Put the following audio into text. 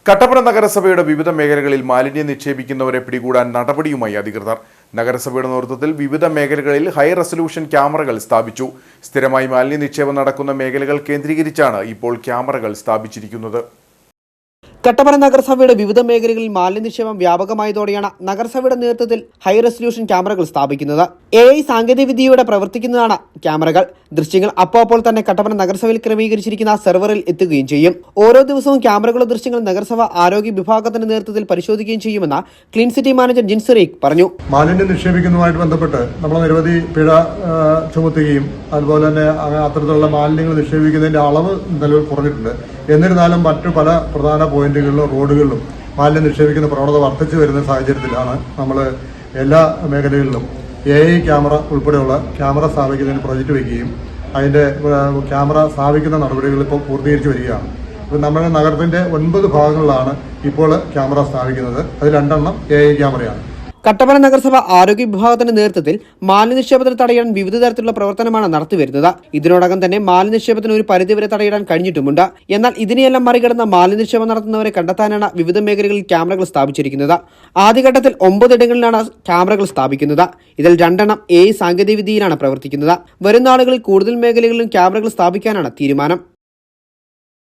കട്ടപ്പന നഗരസഭയുടെ വിവിധ മേഖലകളിൽ മാലിന്യം നിക്ഷേപിക്കുന്നവരെ പിടികൂടാൻ നടപടിയുമായി അധികൃതർ. നഗരസഭയുടെ നേതൃത്വത്തിൽ വിവിധ മേഖലകളിൽ ഹൈ റെസല്യൂഷൻ ക്യാമറകൾ സ്ഥാപിച്ചു. സ്ഥിരമായി മാലിന്യ നിക്ഷേപം നടക്കുന്ന മേഖലകൾ കേന്ദ്രീകരിച്ചാണ് ഇപ്പോൾ ക്യാമറകൾ സ്ഥാപിച്ചിരിക്കുന്നത്. കട്ടപ്പന നഗരസഭയുടെ വിവിധ മേഖലകളിൽ മാലിന്യ നിക്ഷേപം വ്യാപകമായതോടെയാണ് നഗരസഭയുടെ നേതൃത്വത്തിൽ ഹൈ റെസല്യൂഷൻ ക്യാമറകൾ സ്ഥാപിക്കുന്നത്. AI സാങ്കേതികവിദ്യയോടെ പ്രവർത്തിക്കുന്നതാണ് ക്യാമറകൾ. ദൃശ്യങ്ങൾ അപ്പോൾ തന്നെ കട്ടപ്പന നഗരസഭയിൽ ക്രമീകരിച്ചിരിക്കുന്ന സെർവറിൽ എത്തുകയും ചെയ്യും. ഓരോ ദിവസവും ക്യാമറകളുടെ ദൃശ്യങ്ങൾ നഗരസഭ ആരോഗ്യ വിഭാഗത്തിന്റെ നേതൃത്വത്തിൽ പരിശോധിക്കുകയും ചെയ്യുമെന്ന് ക്ലീൻ സിറ്റി മാനേജർ ജിൻസറീഖ് പറഞ്ഞു. മാലിന്യം നിക്ഷേപിക്കുന്നതുമായിട്ട് ബന്ധപ്പെട്ട് നമ്മൾ നിരവധി പിഴ ചുമത്തുകയും അതുപോലെ തന്നെ അത്തരത്തിലുള്ള മാലിന്യങ്ങൾ നിക്ഷേപിക്കുന്നതിന്റെ അളവ് നിലവിൽ കുറഞ്ഞിട്ടുണ്ട്. എന്നിരുന്നാലും മറ്റു പല പ്രധാന പോയിന്റുകളിലും റോഡുകളിലും മാലിന്യം നിക്ഷേപിക്കുന്ന പ്രവണത വർദ്ധിച്ചു വരുന്ന സാഹചര്യത്തിലാണ് നമ്മൾ എല്ലാ മേഖലകളിലും AI ക്യാമറ ഉൾപ്പെടെയുള്ള ക്യാമറ സ്ഥാപിക്കുന്നതിന് പ്രൊജക്റ്റ് വയ്ക്കുകയും അതിൻ്റെ ക്യാമറ സ്ഥാപിക്കുന്ന നടപടികൾ ഇപ്പോൾ പൂർത്തീകരിച്ചു വരികയാണ്. ഇപ്പോൾ നമ്മുടെ നഗരത്തിൻ്റെ 9 ഭാഗങ്ങളിലാണ് ഇപ്പോൾ ക്യാമറ സ്ഥാപിക്കുന്നത്. അതിൽ 2 AI ക്യാമറയാണ്. കട്ടപ്പന നഗരസഭ ആരോഗ്യ വിഭാഗത്തിന്റെ നേതൃത്വത്തിൽ മാലിന്യ നിക്ഷേപത്തിന് തടയാൻ വിവിധ തരത്തിലുള്ള പ്രവർത്തനമാണ് നടത്തിവരുന്നത്. ഇതിനോടകം തന്നെ മാലിന്യ നിക്ഷേപത്തിന് ഒരു പരിധിവരെ തടയിടാൻ കഴിഞ്ഞിട്ടുമുണ്ട്. എന്നാൽ ഇതിനെയെല്ലാം മറികടന്ന മാലിന്യ നിക്ഷേപം നടത്തുന്നവരെ കണ്ടെത്താനാണ് വിവിധ മേഖലകളിൽ ക്യാമറകൾ സ്ഥാപിച്ചിരിക്കുന്നത്. ആദ്യഘട്ടത്തിൽ 9 ഇടങ്ങളിലാണ് ക്യാമറകൾ സ്ഥാപിക്കുന്നത്. ഇതിൽ 2 AI സാങ്കേതികവിദ്യയിലാണ് പ്രവർത്തിക്കുന്നത്. വരുന്ന ആളുകളിൽ കൂടുതൽ മേഖലകളിലും ക്യാമറകൾ സ്ഥാപിക്കാനാണ് തീരുമാനം.